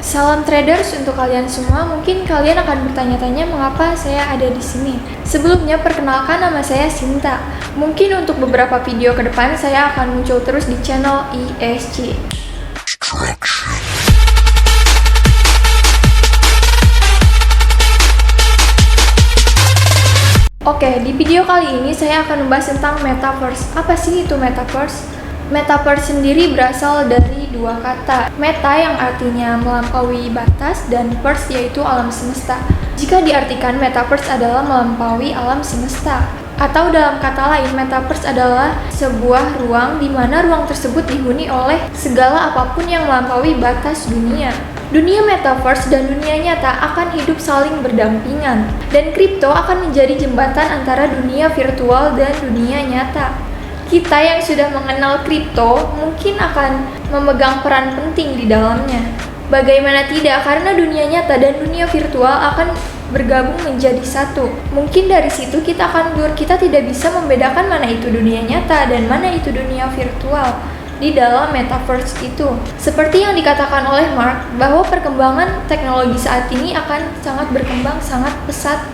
Salam traders untuk kalian semua. Mungkin kalian akan bertanya-tanya mengapa saya ada di sini. Sebelumnya perkenalkan, nama saya Sinta. Mungkin untuk beberapa video ke depan saya akan muncul terus di channel ESG. Oke, di video kali ini saya akan membahas tentang Metaverse. Apa sih itu Metaverse? Metaverse sendiri berasal dari dua kata, meta yang artinya melampaui batas dan verse yaitu alam semesta. Jika diartikan, Metaverse adalah melampaui alam semesta. Atau dalam kata lain, Metaverse adalah sebuah ruang di mana ruang tersebut dihuni oleh segala apapun yang melampaui batas dunia. Dunia Metaverse dan dunia nyata akan hidup saling berdampingan, dan kripto akan menjadi jembatan antara dunia virtual dan dunia nyata. Kita yang sudah mengenal kripto mungkin akan memegang peran penting di dalamnya. Bagaimana tidak, karena dunia nyata dan dunia virtual akan bergabung menjadi satu. Mungkin dari situ kita tidak bisa membedakan mana itu dunia nyata dan mana itu dunia virtual di dalam Metaverse itu. Seperti yang dikatakan oleh Mark, bahwa perkembangan teknologi saat ini akan sangat berkembang sangat pesat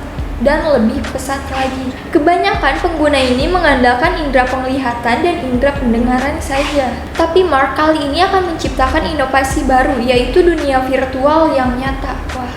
dan lebih pesat lagi. Kebanyakan pengguna ini mengandalkan indera penglihatan dan indera pendengaran saja. Tapi Mark kali ini akan menciptakan inovasi baru, yaitu dunia virtual yang nyata. Wah,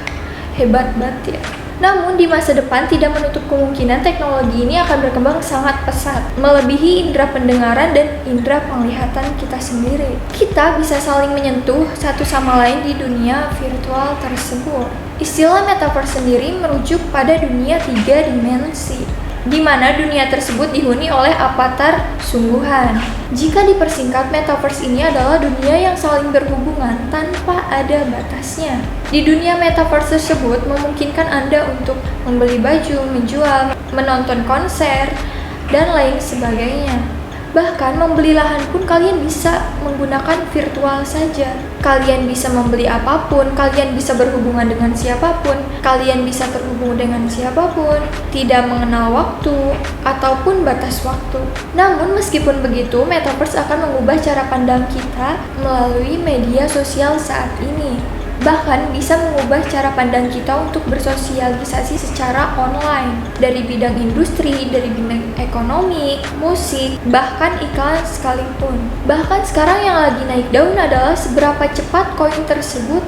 hebat banget ya. Namun di masa depan tidak menutup kemungkinan teknologi ini akan berkembang sangat pesat, melebihi indera pendengaran dan indera penglihatan kita sendiri. Kita bisa saling menyentuh satu sama lain di dunia virtual tersebut. Istilah Metaverse sendiri merujuk pada dunia 3 dimensi, di mana dunia tersebut dihuni oleh avatar sungguhan. Jika dipersingkat, Metaverse ini adalah dunia yang saling berhubungan tanpa ada batasnya. Di dunia Metaverse tersebut memungkinkan Anda untuk membeli baju, menjual, menonton konser, dan lain sebagainya. Bahkan membeli lahan pun kalian bisa menggunakan virtual saja. Kalian bisa membeli apapun, kalian bisa berhubungan dengan siapapun, kalian bisa terhubung dengan siapapun, tidak mengenal waktu ataupun batas waktu. Namun meskipun begitu, Metaverse akan mengubah cara pandang kita melalui media sosial saat ini. Bahkan bisa mengubah cara pandang kita untuk bersosialisasi secara online, dari bidang industri, dari bidang ekonomi, musik, bahkan iklan sekalipun. Bahkan sekarang yang lagi naik daun adalah seberapa cepat koin tersebut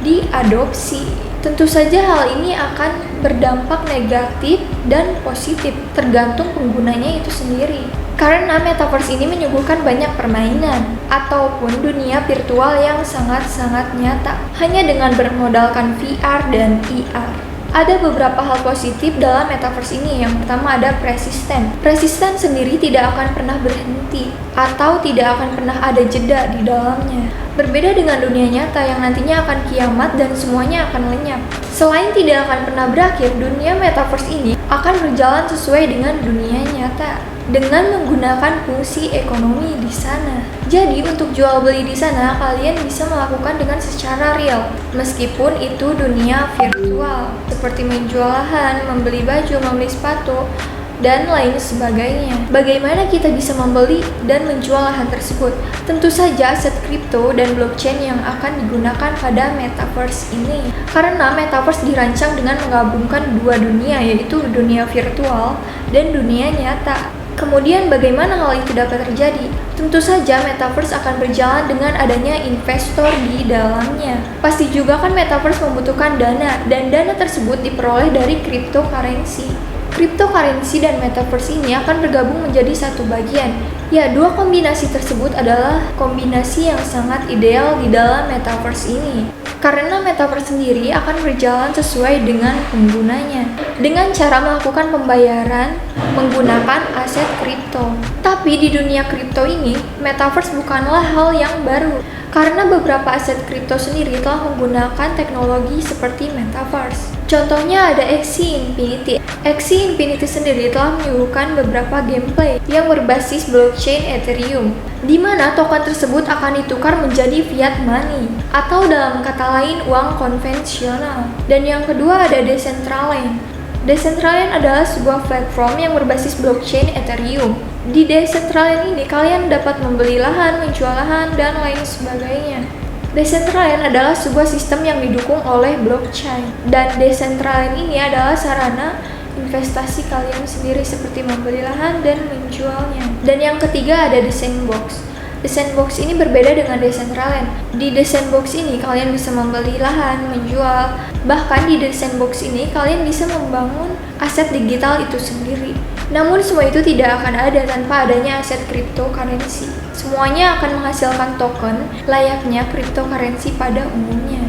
diadopsi. Tentu saja hal ini akan berdampak negatif dan positif, tergantung penggunanya itu sendiri. Karena Metaverse ini menyuguhkan banyak permainan ataupun dunia virtual yang sangat-sangat nyata hanya dengan bermodalkan VR dan ER. Ada beberapa hal positif dalam Metaverse ini. Yang pertama ada persisten. Persisten sendiri tidak akan pernah berhenti atau tidak akan pernah ada jeda di dalamnya. Berbeda dengan dunia nyata yang nantinya akan kiamat dan semuanya akan lenyap. Selain tidak akan pernah berakhir, dunia Metaverse ini akan berjalan sesuai dengan dunia nyata dengan menggunakan fungsi ekonomi di sana. Jadi untuk jual beli di sana kalian bisa melakukan dengan secara real, meskipun itu dunia virtual, seperti menjual lahan, membeli baju, membeli sepatu, dan lain sebagainya. Bagaimana kita bisa membeli dan menjual lahan tersebut? Tentu saja aset kripto dan blockchain yang akan digunakan pada Metaverse ini. Karena Metaverse dirancang dengan menggabungkan dua dunia, yaitu dunia virtual dan dunia nyata. Kemudian bagaimana hal itu dapat terjadi? Tentu saja Metaverse akan berjalan dengan adanya investor di dalamnya. Pasti juga kan Metaverse membutuhkan dana, dan dana tersebut diperoleh dari cryptocurrency. Cryptocurrency dan Metaverse ini akan bergabung menjadi satu bagian. Ya, dua kombinasi tersebut adalah kombinasi yang sangat ideal di dalam Metaverse ini. Karena Metaverse sendiri akan berjalan sesuai dengan penggunanya, dengan cara melakukan pembayaran menggunakan aset kripto. Tapi di dunia kripto ini, Metaverse bukanlah hal yang baru, karena beberapa aset kripto sendiri telah menggunakan teknologi seperti Metaverse. Contohnya ada Axie Infinity. Axie Infinity sendiri telah menyuguhkan beberapa gameplay yang berbasis blockchain Ethereum, di mana token tersebut akan ditukar menjadi fiat money, atau dalam kata lain uang konvensional. Dan yang kedua ada Decentraland. Decentraland adalah sebuah platform yang berbasis blockchain Ethereum. Di Decentraland ini kalian dapat membeli lahan, menjual lahan, dan lain sebagainya. Decentraland adalah sebuah sistem yang didukung oleh blockchain, dan Decentraland ini adalah sarana investasi kalian sendiri seperti membeli lahan dan menjualnya. Dan yang ketiga ada The Sandbox. The Sandbox ini berbeda dengan Decentraland. Di The Sandbox ini kalian bisa membeli lahan, menjual, bahkan di The Sandbox ini kalian bisa membangun aset digital itu sendiri. Namun semua itu tidak akan ada tanpa adanya aset cryptocurrency. Semuanya akan menghasilkan token layaknya cryptocurrency pada umumnya.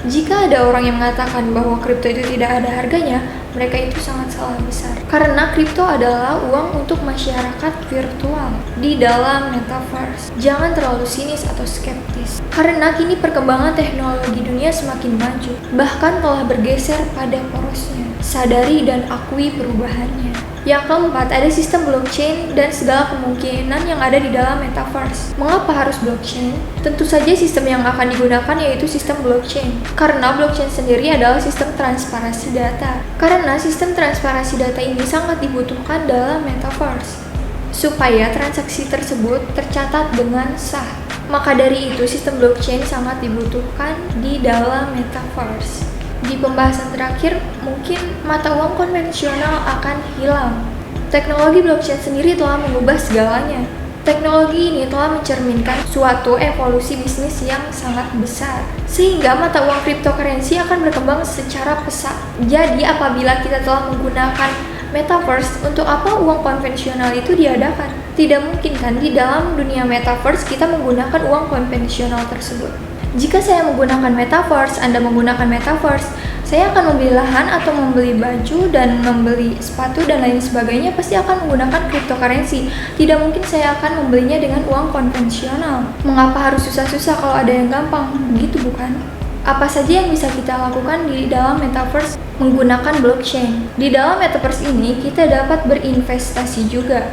Jika ada orang yang mengatakan bahwa kripto itu tidak ada harganya, mereka itu sangat salah besar. Karena kripto adalah uang untuk masyarakat virtual di dalam metaverse. Jangan terlalu sinis atau skeptis. Karena kini perkembangan teknologi dunia semakin maju, bahkan telah bergeser pada porosnya. Sadari dan akui perubahannya. Yang keempat, ada sistem blockchain dan segala kemungkinan yang ada di dalam metaverse. Mengapa harus blockchain? Tentu saja sistem yang akan digunakan yaitu sistem blockchain. Karena blockchain sendiri adalah sistem transparansi data. Karena sistem transparansi data ini sangat dibutuhkan dalam metaverse, supaya transaksi tersebut tercatat dengan sah. Maka dari itu, sistem blockchain sangat dibutuhkan di dalam metaverse. Di pembahasan terakhir, mungkin mata uang konvensional akan hilang. Teknologi blockchain sendiri telah mengubah segalanya. Teknologi ini telah mencerminkan suatu evolusi bisnis yang sangat besar, sehingga mata uang cryptocurrency akan berkembang secara pesat. Jadi, apabila kita telah menggunakan metaverse, untuk apa uang konvensional itu diadakan? Tidak mungkin kan di dalam dunia metaverse kita menggunakan uang konvensional tersebut. Jika saya menggunakan metaverse, Anda menggunakan metaverse, saya akan membeli lahan atau membeli baju dan membeli sepatu dan lain sebagainya pasti akan menggunakan cryptocurrency. Tidak mungkin saya akan membelinya dengan uang konvensional. Mengapa harus susah-susah kalau ada yang gampang? Begitu bukan? Apa saja yang bisa kita lakukan di dalam metaverse menggunakan blockchain? Di dalam metaverse ini kita dapat berinvestasi juga.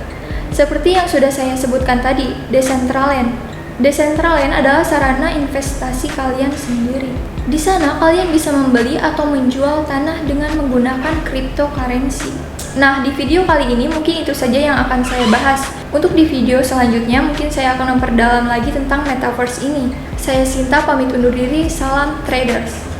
Seperti yang sudah saya sebutkan tadi, Decentraland. Decentraland adalah sarana investasi kalian sendiri. Di sana kalian bisa membeli atau menjual tanah dengan menggunakan cryptocurrency. Nah, di video kali ini mungkin itu saja yang akan saya bahas. Untuk di video selanjutnya mungkin saya akan memperdalam lagi tentang metaverse ini. Saya Sinta pamit undur diri, salam traders.